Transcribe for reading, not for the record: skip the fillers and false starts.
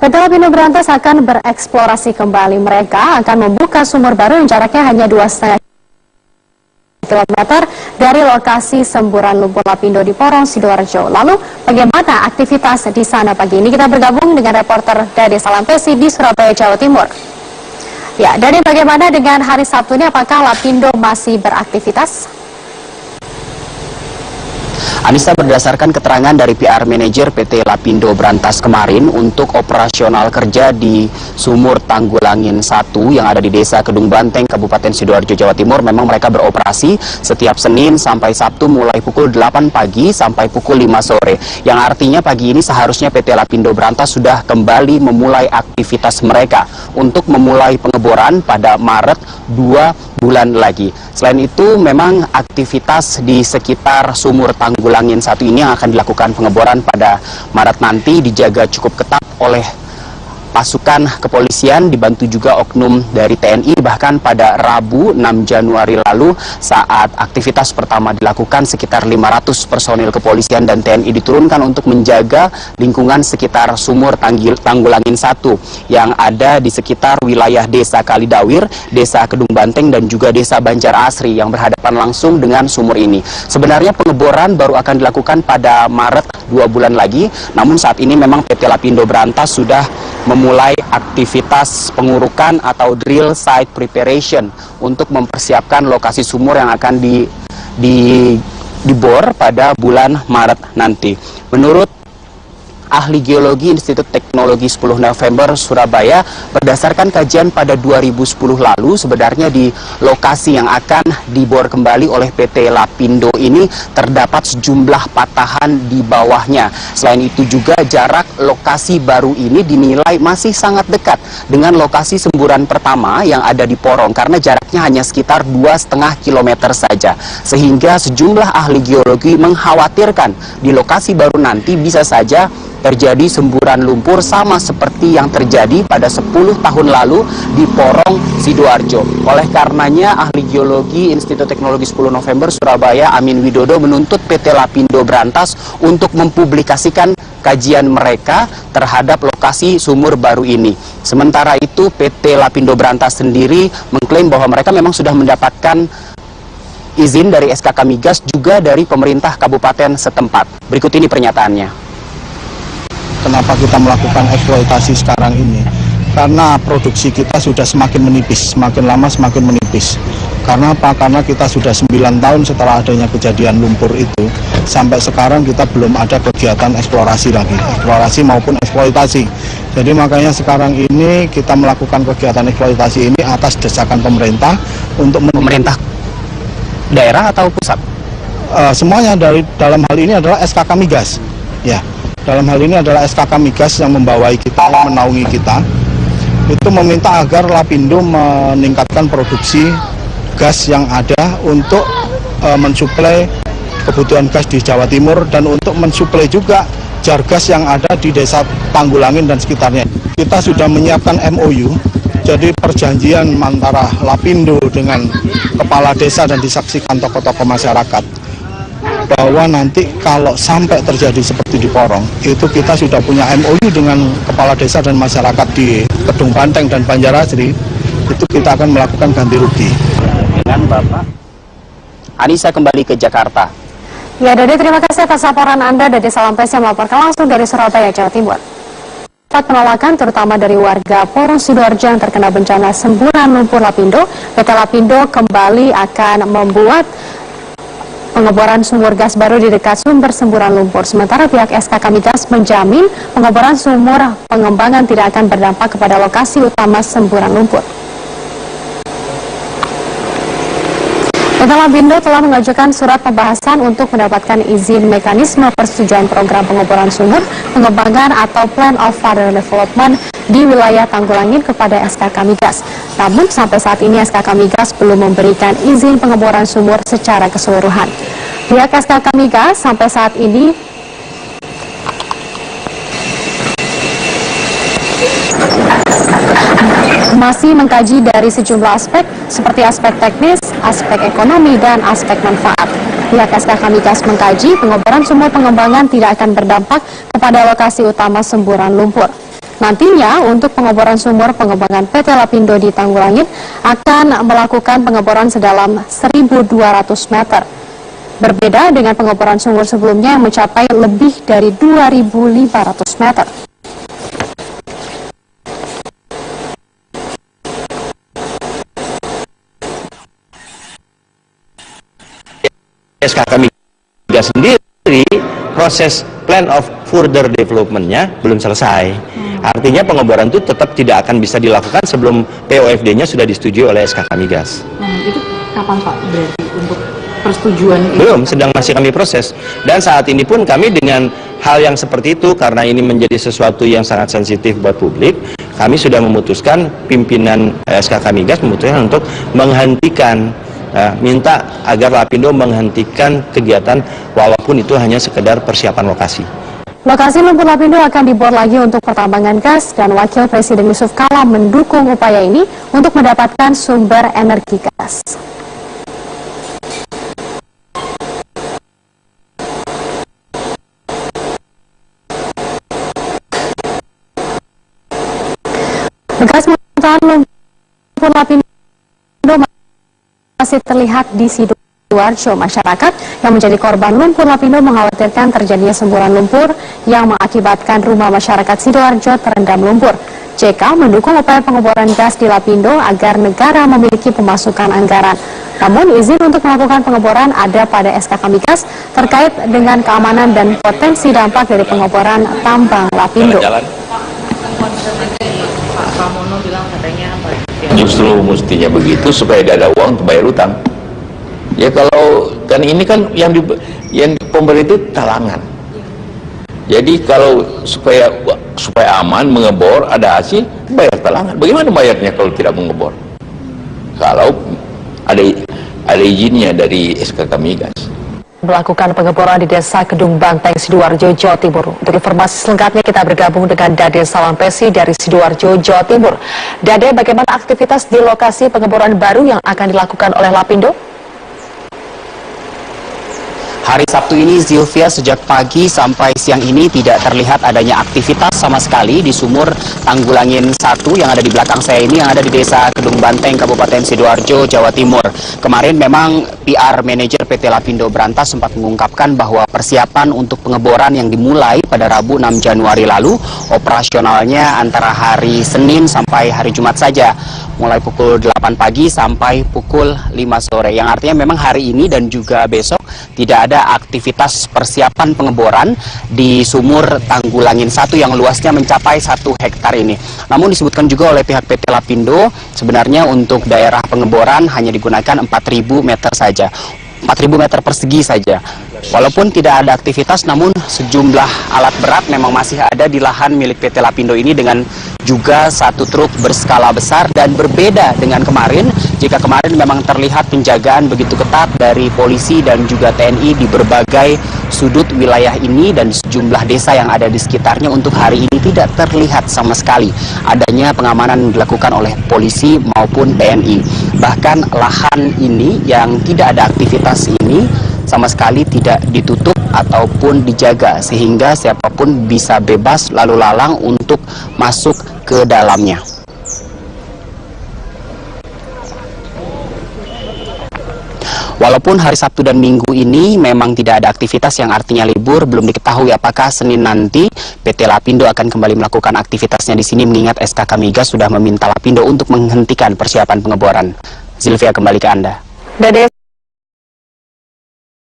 PT Lapindo Brantas akan bereksplorasi kembali. Mereka akan membuka sumur baru yang jaraknya hanya 2,5 km dari lokasi semburan lumpur Lapindo di Porong, Sidoarjo. Lalu, bagaimana aktivitas di sana pagi ini? Kita bergabung dengan reporter Dede Salampesi di Surabaya, Jawa Timur. Ya, Dede, bagaimana dengan hari Sabtu ini? Apakah Lapindo masih beraktivitas? Anissa, berdasarkan keterangan dari PR Manajer PT Lapindo Brantas kemarin, untuk operasional kerja di Sumur Tanggulangin 1 yang ada di Desa Kedung Banteng, Kabupaten Sidoarjo, Jawa Timur, memang mereka beroperasi setiap Senin sampai Sabtu mulai pukul 8 pagi sampai pukul 5 sore. Yang artinya pagi ini seharusnya PT Lapindo Brantas sudah kembali memulai aktivitas mereka untuk memulai pengeboran pada Maret 2 bulan lagi. Selain itu, memang aktivitas di sekitar Sumur Tanggulangin 1 ini yang akan dilakukan pengeboran pada Maret nanti dijaga cukup ketat oleh pasukan kepolisian, dibantu juga oknum dari TNI. Bahkan pada Rabu 6 Januari lalu, saat aktivitas pertama dilakukan, sekitar 500 personil kepolisian dan TNI diturunkan untuk menjaga lingkungan sekitar Sumur Tanggulangin 1 yang ada di sekitar wilayah Desa Kalidawir, Desa Kedung Banteng, dan juga Desa Banjar Asri yang berhadapan langsung dengan sumur ini. Sebenarnya pengeboran baru akan dilakukan pada Maret 2 bulan lagi, namun saat ini memang PT Lapindo Brantas sudah memulai aktivitas pengurukan atau drill site preparation untuk mempersiapkan lokasi sumur yang akan dibor pada bulan Maret nanti. Menurut ahli geologi Institut Teknologi 10 November Surabaya, berdasarkan kajian pada 2010 lalu, sebenarnya di lokasi yang akan dibor kembali oleh PT Lapindo ini terdapat sejumlah patahan di bawahnya. Selain itu juga jarak lokasi baru ini dinilai masih sangat dekat dengan lokasi semburan pertama yang ada di Porong, karena jaraknya hanya sekitar 2,5 km saja. Sehingga sejumlah ahli geologi mengkhawatirkan di lokasi baru nanti bisa saja terjadi semburan lumpur sama seperti yang terjadi pada 10 tahun lalu di Porong, Sidoarjo. Oleh karenanya, ahli geologi Institut Teknologi 10 November Surabaya, Amin Widodo, menuntut PT Lapindo Brantas untuk mempublikasikan kajian mereka terhadap lokasi sumur baru ini. Sementara itu, PT Lapindo Brantas sendiri mengklaim bahwa mereka memang sudah mendapatkan izin dari SKK Migas juga dari pemerintah kabupaten setempat. Berikut ini pernyataannya. Kenapa kita melakukan eksploitasi sekarang ini? Karena produksi kita sudah semakin menipis, semakin lama semakin menipis. Karena apa? Karena kita sudah 9 tahun setelah adanya kejadian lumpur itu, sampai sekarang kita belum ada kegiatan eksplorasi lagi, eksplorasi maupun eksploitasi. Jadi makanya sekarang ini kita melakukan kegiatan eksploitasi ini atas desakan pemerintah untuk pemerintah daerah atau pusat? Semuanya dalam hal ini adalah SKK Migas, ya. Dalam hal ini adalah SKK Migas yang membawai kita, yang menaungi kita, itu meminta agar Lapindo meningkatkan produksi gas yang ada untuk mensuplai kebutuhan gas di Jawa Timur dan untuk mensuplai juga jar gas yang ada di Desa Tanggulangin dan sekitarnya. Kita sudah menyiapkan MOU, jadi perjanjian antara Lapindo dengan kepala desa dan disaksikan tokoh-tokoh masyarakat, bahwa nanti kalau sampai terjadi seperti di Porong, itu kita sudah punya MOU dengan kepala desa dan masyarakat di Kedung Banteng dan Banjar Asri, itu kita akan melakukan ganti rugi. Dengan Bapak Anissa kembali ke Jakarta. Ya, Dede, terima kasih atas laporan Anda. Dede Salampesi yang melaporkan langsung dari Surabaya, Jawa Timur. Penolakan terutama dari warga Porong, Sidoarjo yang terkena bencana semburan lumpur Lapindo, PT Lapindo kembali akan membuat pengeboran sumur gas baru di dekat sumber semburan lumpur. Sementara pihak SKK Migas menjamin pengeboran sumur pengembangan tidak akan berdampak kepada lokasi utama semburan lumpur. PT Lapindo telah mengajukan surat pembahasan untuk mendapatkan izin mekanisme persetujuan program pengeboran sumur pengembangan atau Plan of Further Development di wilayah Tanggulangin kepada SKK Migas. Namun sampai saat ini SKK Migas belum memberikan izin pengeboran sumur secara keseluruhan. Pihak SKK Migas sampai saat ini masih mengkaji dari sejumlah aspek seperti aspek teknis, aspek ekonomi, dan aspek manfaat. Pihak SKK Migas mengkaji pengeboran sumur pengembangan tidak akan berdampak kepada lokasi utama semburan lumpur. Nantinya untuk pengeboran sumur pengembangan PT Lapindo di Tanggulangin akan melakukan pengeboran sedalam 1.200 meter. Berbeda dengan pengeboran sumur sebelumnya yang mencapai lebih dari 2.500 meter. SKK Migas sendiri proses plan of further development-nya belum selesai. Artinya pengeboran itu tetap tidak akan bisa dilakukan sebelum POFD-nya sudah disetujui oleh SKK Migas. Itu kapan Pak berarti untuk persetujuan itu? Belum, sedang masih kami proses. Dan saat ini pun kami dengan hal yang seperti itu, karena ini menjadi sesuatu yang sangat sensitif buat publik, kami sudah memutuskan, pimpinan SKK Migas memutuskan untuk menghentikan, minta agar Lapindo menghentikan kegiatan walaupun itu hanya sekedar persiapan lokasi. Lokasi lumpur Lapindo akan dibor lagi untuk pertambangan gas dan Wakil Presiden Yusuf Kala mendukung upaya ini untuk mendapatkan sumber energi gas. Bekas muntahan lumpur Lapindo masih terlihat di Sidoarjo. Masyarakat yang menjadi korban lumpur Lapindo mengkhawatirkan terjadinya semburan lumpur yang mengakibatkan rumah masyarakat Sidoarjo terendam lumpur. JK mendukung upaya pengeboran gas di Lapindo agar negara memiliki pemasukan anggaran. Namun izin untuk melakukan pengeboran ada pada SKK Migas terkait dengan keamanan dan potensi dampak dari pengeboran tambang Lapindo. Justru mestinya begitu supaya tidak ada uang untuk bayar utang. Ya kalau kan ini kan yang pemerintah itu talangan. Jadi kalau supaya aman mengebor ada hasil bayar talangan. Bagaimana bayarnya kalau tidak mengebor? Kalau ada izinnya dari SKK Migas. Melakukan pengeboran di Desa Kedung Banteng, Sidoarjo, Jawa Timur. Untuk informasi selengkapnya kita bergabung dengan Dade Salampesi dari Sidoarjo, Jawa Timur. Dade, bagaimana aktivitas di lokasi pengeboran baru yang akan dilakukan oleh Lapindo? Hari Sabtu ini, Zilvia, sejak pagi sampai siang ini tidak terlihat adanya aktivitas sama sekali di sumur Tanggulangin 1 yang ada di belakang saya ini, yang ada di Desa Kedung Banteng, Kabupaten Sidoarjo, Jawa Timur. Kemarin memang PR manajer PT Lapindo Brantas sempat mengungkapkan bahwa persiapan untuk pengeboran yang dimulai pada Rabu 6 Januari lalu, operasionalnya antara hari Senin sampai hari Jumat saja, mulai pukul 8 pagi sampai pukul 5 sore. Yang artinya memang hari ini dan juga besok tidak ada aktivitas persiapan pengeboran di sumur Tanggulangin 1 yang luasnya mencapai 1 hektar ini. Namun disebutkan juga oleh pihak PT Lapindo, sebenarnya untuk daerah pengeboran hanya digunakan 4.000 meter saja. 4.000 meter persegi saja. Walaupun tidak ada aktivitas, namun sejumlah alat berat memang masih ada di lahan milik PT Lapindo ini dengan juga 1 truk berskala besar, dan berbeda dengan kemarin. Jika kemarin memang terlihat penjagaan begitu ketat dari polisi dan juga TNI di berbagai sudut wilayah ini dan sejumlah desa yang ada di sekitarnya, untuk hari ini tidak terlihat sama sekali adanya pengamanan dilakukan oleh polisi maupun TNI. Bahkan lahan ini yang tidak ada aktivitas ini sama sekali tidak ditutup ataupun dijaga, sehingga siapapun bisa bebas lalu lalang untuk masuk ke dalamnya. Walaupun hari Sabtu dan Minggu ini memang tidak ada aktivitas yang artinya libur, belum diketahui apakah Senin nanti PT Lapindo akan kembali melakukan aktivitasnya di sini, mengingat SKK Migas sudah meminta Lapindo untuk menghentikan persiapan pengeboran. Zilvia, kembali ke Anda. Dade